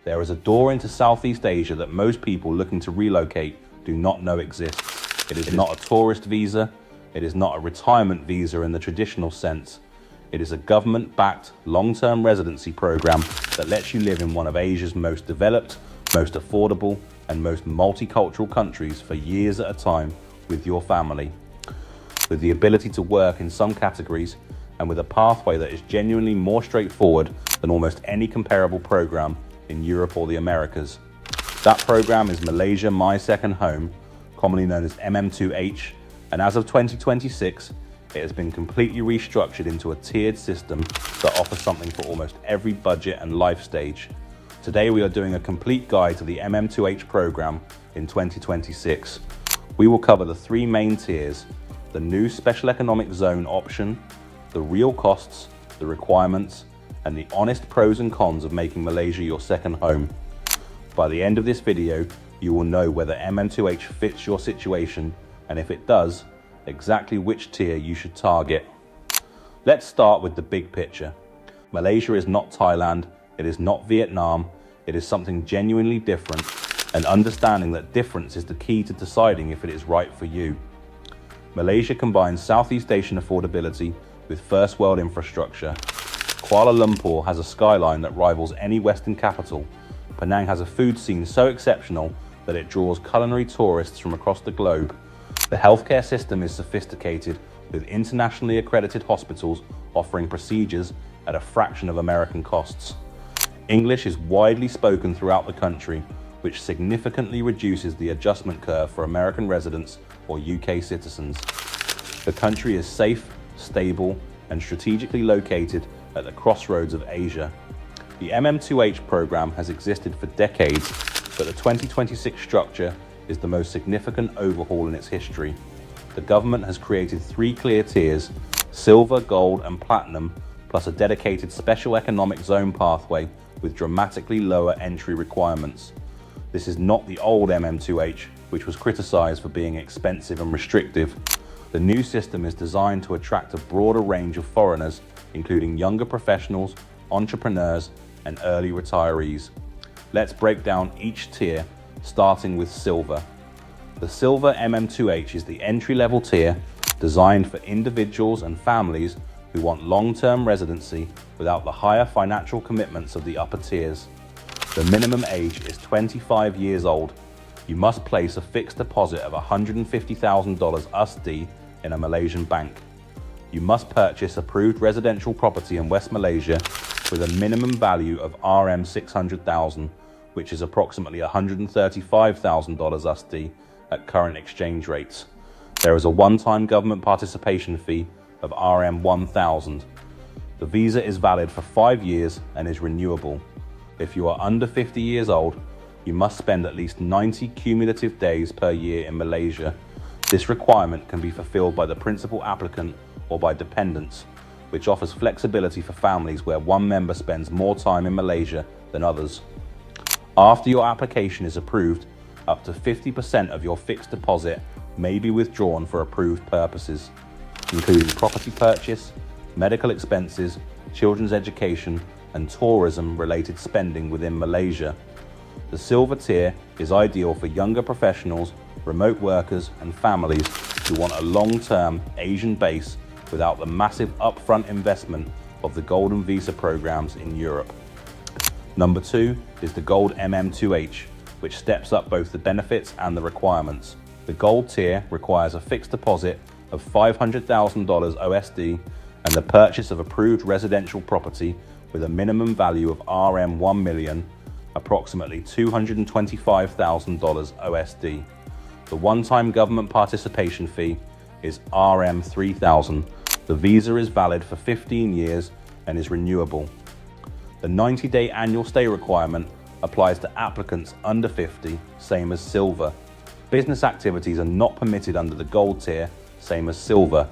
There is a door into Southeast Asia that most people looking to relocate do not know exists. It is not a tourist visa. It is not a retirement visa in the traditional sense. It is a government-backed long-term residency program that lets you live in one of Asia's most developed, most affordable, and most multicultural countries for years at a time with your family. With the ability to work in some categories and with a pathway that is genuinely more straightforward than almost any comparable program in Europe or the Americas. That program is Malaysia My Second Home, commonly known as MM2H, and as of 2026, it has been completely restructured into a tiered system that offers something for almost every budget and life stage. Today we are doing a complete guide to the MM2H program in 2026. We will cover the three main tiers: the new special economic zone option, the real costs, the requirements, and the honest pros and cons of making Malaysia your second home. By the end of this video, you will know whether MM2H fits your situation, and if it does, exactly which tier you should target. Let's start with the big picture. Malaysia is not Thailand, it is not Vietnam, it is something genuinely different, and understanding that difference is the key to deciding if it is right for you. Malaysia combines Southeast Asian affordability with first world infrastructure. Kuala Lumpur has a skyline that rivals any Western capital. Penang has a food scene so exceptional that it draws culinary tourists from across the globe. The healthcare system is sophisticated, with internationally accredited hospitals offering procedures at a fraction of American costs. English is widely spoken throughout the country, which significantly reduces the adjustment curve for American residents or UK citizens. The country is safe, stable, and strategically located at the crossroads of Asia. The MM2H program has existed for decades, but the 2026 structure is the most significant overhaul in its history. The government has created three clear tiers: silver, gold, and platinum, plus a dedicated special economic zone pathway with dramatically lower entry requirements. This is not the old MM2H, which was criticized for being expensive and restrictive. The new system is designed to attract a broader range of foreigners, including younger professionals, entrepreneurs, and early retirees. Let's break down each tier, starting with silver. The silver MM2H is the entry-level tier designed for individuals and families who want long-term residency without the higher financial commitments of the upper tiers. The minimum age is 25 years old. You must place a fixed deposit of $150,000 USD in a Malaysian bank. You must purchase approved residential property in West Malaysia with a minimum value of RM 600,000, which is approximately $135,000 USD at current exchange rates. There is a one-time government participation fee of RM 1,000. The visa is valid for 5 years and is renewable. If you are under 50 years old, you must spend at least 90 cumulative days per year in Malaysia. This requirement can be fulfilled by the principal applicant or by dependents, which offers flexibility for families where one member spends more time in Malaysia than others. After your application is approved, up to 50% of your fixed deposit may be withdrawn for approved purposes, including property purchase, medical expenses, children's education, and tourism-related spending within Malaysia. The silver tier is ideal for younger professionals, remote workers, and families who want a long-term Asian base without the massive upfront investment of the golden visa programs in Europe. Number 2 is the gold MM2H, which steps up both the benefits and the requirements. The gold tier requires a fixed deposit of $500,000 USD and the purchase of approved residential property with a minimum value of RM 1 million, approximately $225,000 USD. The one-time government participation fee is RM 3,000. The visa is valid for 15 years and is renewable. The 90-day annual stay requirement applies to applicants under 50, same as silver. Business activities are not permitted under the gold tier, same as silver.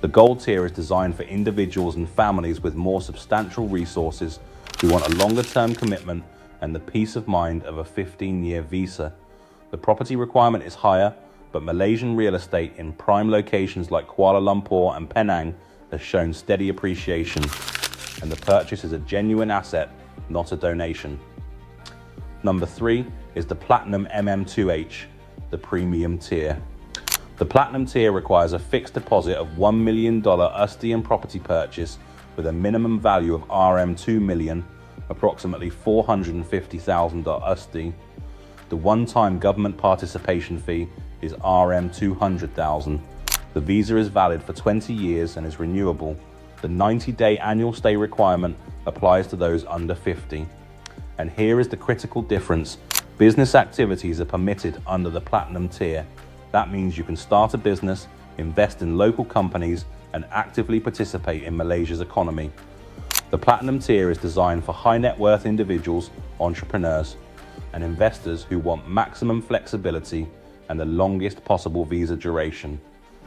The gold tier is designed for individuals and families with more substantial resources who want a longer-term commitment and the peace of mind of a 15-year visa. The property requirement is higher, but Malaysian real estate in prime locations like Kuala Lumpur and Penang has shown steady appreciation, and the purchase is a genuine asset, not a donation. Number 3 is the Platinum MM2H, the premium tier. The Platinum tier requires a fixed deposit of $1 million USD and property purchase with a minimum value of RM2 million, approximately $450,000 USD. The one-time government participation fee is RM200,000. The visa is valid for 20 years and is renewable. The 90-day annual stay requirement applies to those under 50. And here is the critical difference. Business activities are permitted under the Platinum tier. That means you can start a business, invest in local companies, and actively participate in Malaysia's economy. The Platinum tier is designed for high net worth individuals, entrepreneurs, and investors who want maximum flexibility and the longest possible visa duration.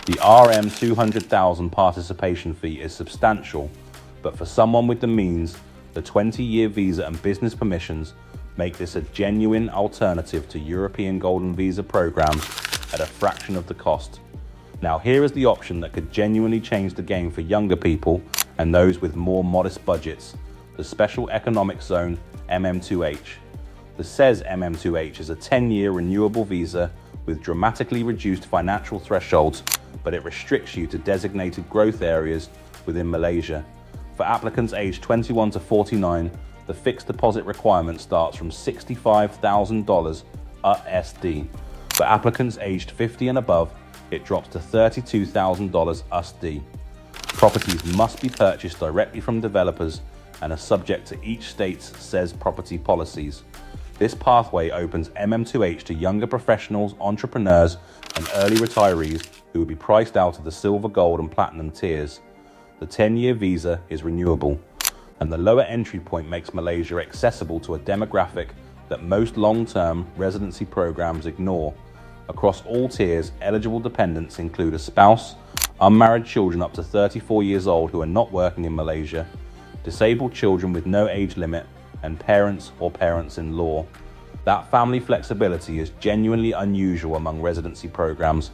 The RM200,000 participation fee is substantial, but for someone with the means, the 20-year visa and business permissions make this a genuine alternative to European Golden Visa programs at a fraction of the cost. Now here is the option that could genuinely change the game for younger people and those with more modest budgets, the Special Economic Zone MM2H. The SEZ MM2H is a 10-year renewable visa with dramatically reduced financial thresholds, but it restricts you to designated growth areas within Malaysia. For applicants aged 21 to 49, the fixed deposit requirement starts from $65,000 USD. For applicants aged 50 and above, it drops to $32,000 USD. Properties must be purchased directly from developers and are subject to each state's SEZ property policies. This pathway opens MM2H to younger professionals, entrepreneurs, and early retirees who will be priced out of the silver, gold, and platinum tiers. The 10-year visa is renewable, and the lower entry point makes Malaysia accessible to a demographic that most long-term residency programs ignore. Across all tiers, eligible dependents include a spouse, unmarried children up to 34 years old who are not working in Malaysia, disabled children with no age limit, and parents or parents-in-law. That family flexibility is genuinely unusual among residency programs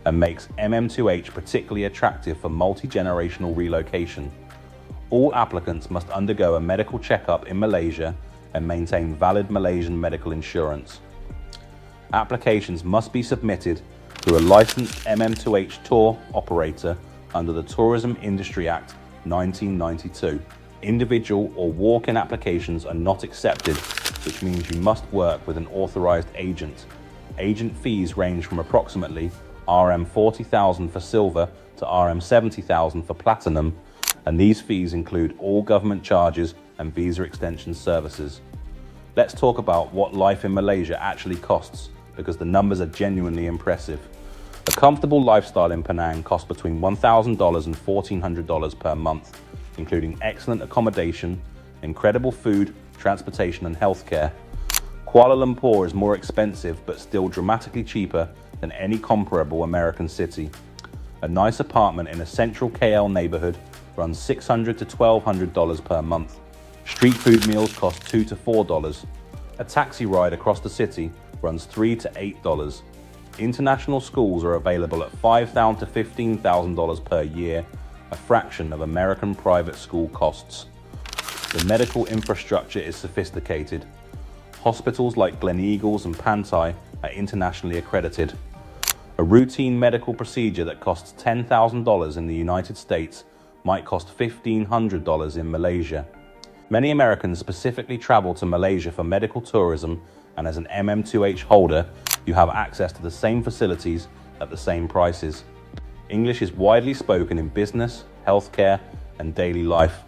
and makes MM2H particularly attractive for multi-generational relocation. All applicants must undergo a medical checkup in Malaysia and maintain valid Malaysian medical insurance. Applications must be submitted through a licensed MM2H tour operator under the Tourism Industry Act 1992. Individual or walk-in applications are not accepted, which means you must work with an authorized agent. Agent fees range from approximately RM40,000 for silver to RM70,000 for platinum, and these fees include all government charges and visa extension services. Let's talk about what life in Malaysia actually costs, because the numbers are genuinely impressive. A comfortable lifestyle in Penang costs between $1,000 and $1,400 per month, including excellent accommodation, incredible food, transportation, and healthcare. Kuala Lumpur is more expensive but still dramatically cheaper than any comparable American city. A nice apartment in a central KL neighborhood runs $600 to $1,200 per month. Street food meals cost $2 to $4. A taxi ride across the city runs $3 to $8. International schools are available at $5,000 to $15,000 per year, a fraction of American private school costs. The medical infrastructure is sophisticated. Hospitals like Gleneagles and Pantai are internationally accredited. A routine medical procedure that costs $10,000 in the United States might cost $1,500 in Malaysia. Many Americans specifically travel to Malaysia for medical tourism, and as an MM2H holder, you have access to the same facilities at the same prices. English is widely spoken in business, healthcare, and daily life.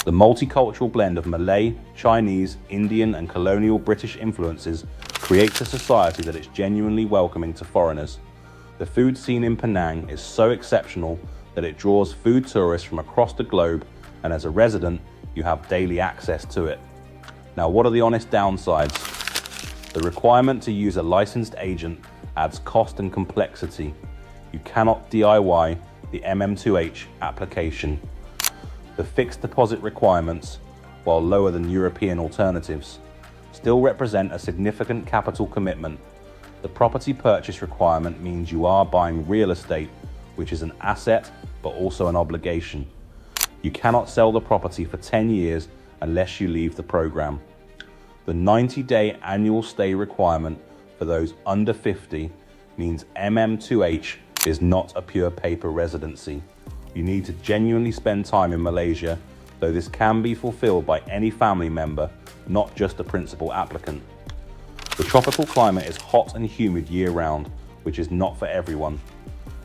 The multicultural blend of Malay, Chinese, Indian, and colonial British influences creates a society that is genuinely welcoming to foreigners. The food scene in Penang is so exceptional that it draws food tourists from across the globe, and as a resident, you have daily access to it. Now, what are the honest downsides? The requirement to use a licensed agent adds cost and complexity. You cannot DIY the MM2H application. The fixed deposit requirements, while lower than European alternatives, still represent a significant capital commitment. The property purchase requirement means you are buying real estate, which is an asset but also an obligation. You cannot sell the property for 10 years unless you leave the program. The 90-day annual stay requirement for those under 50 means MM2H is not a pure paper residency. You need to genuinely spend time in Malaysia, though this can be fulfilled by any family member, not just the principal applicant. The tropical climate is hot and humid year-round, which is not for everyone.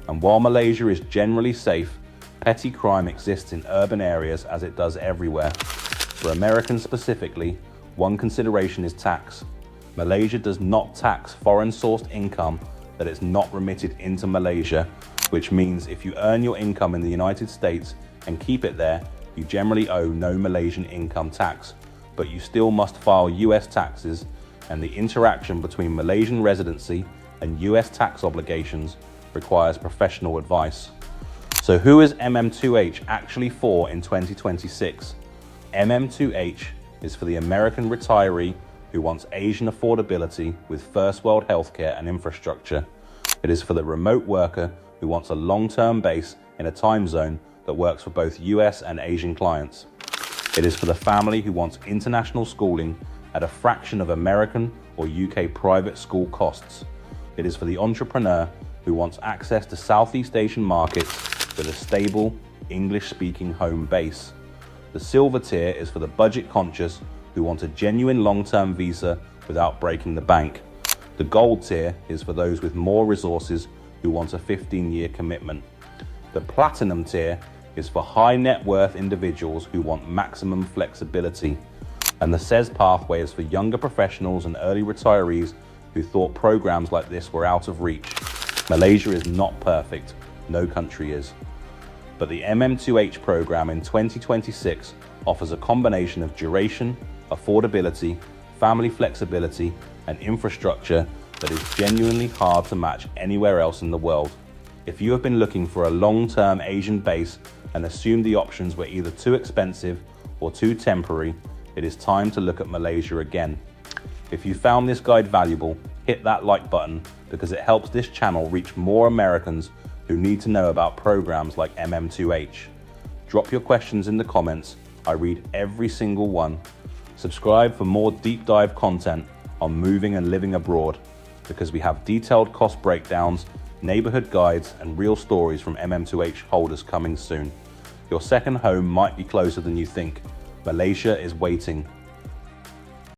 And while Malaysia is generally safe, petty crime exists in urban areas as it does everywhere. For Americans specifically, one consideration is tax. Malaysia does not tax foreign-sourced income that is not remitted into Malaysia, which means if you earn your income in the United States and keep it there, you generally owe no Malaysian income tax, but you still must file US taxes, and the interaction between Malaysian residency and US tax obligations requires professional advice. So who is MM2H actually for in 2026? MM2H is for the American retiree who wants Asian affordability with first world healthcare and infrastructure. It is for the remote worker who wants a long-term base in a time zone that works for both US and Asian clients. It is for the family who wants international schooling at a fraction of American or UK private school costs. It is for the entrepreneur who wants access to Southeast Asian markets with a stable, English-speaking home base. The silver tier is for the budget-conscious who want a genuine long-term visa without breaking the bank. The gold tier is for those with more resources who want a 15-year commitment. The platinum tier is for high net worth individuals who want maximum flexibility. And the SES pathway is for younger professionals and early retirees who thought programs like this were out of reach. Malaysia is not perfect, no country is. But the MM2H program in 2026 offers a combination of duration, affordability, family flexibility, and infrastructure that is genuinely hard to match anywhere else in the world. If you have been looking for a long-term Asian base and assumed the options were either too expensive or too temporary, it is time to look at Malaysia again. If you found this guide valuable, hit that like button because it helps this channel reach more Americans who need to know about programs like MM2H. Drop your questions in the comments. I read every single one. Subscribe for more deep dive content on moving and living abroad, because we have detailed cost breakdowns, neighborhood guides, and real stories from MM2H holders coming soon. Your second home might be closer than you think. Malaysia is waiting.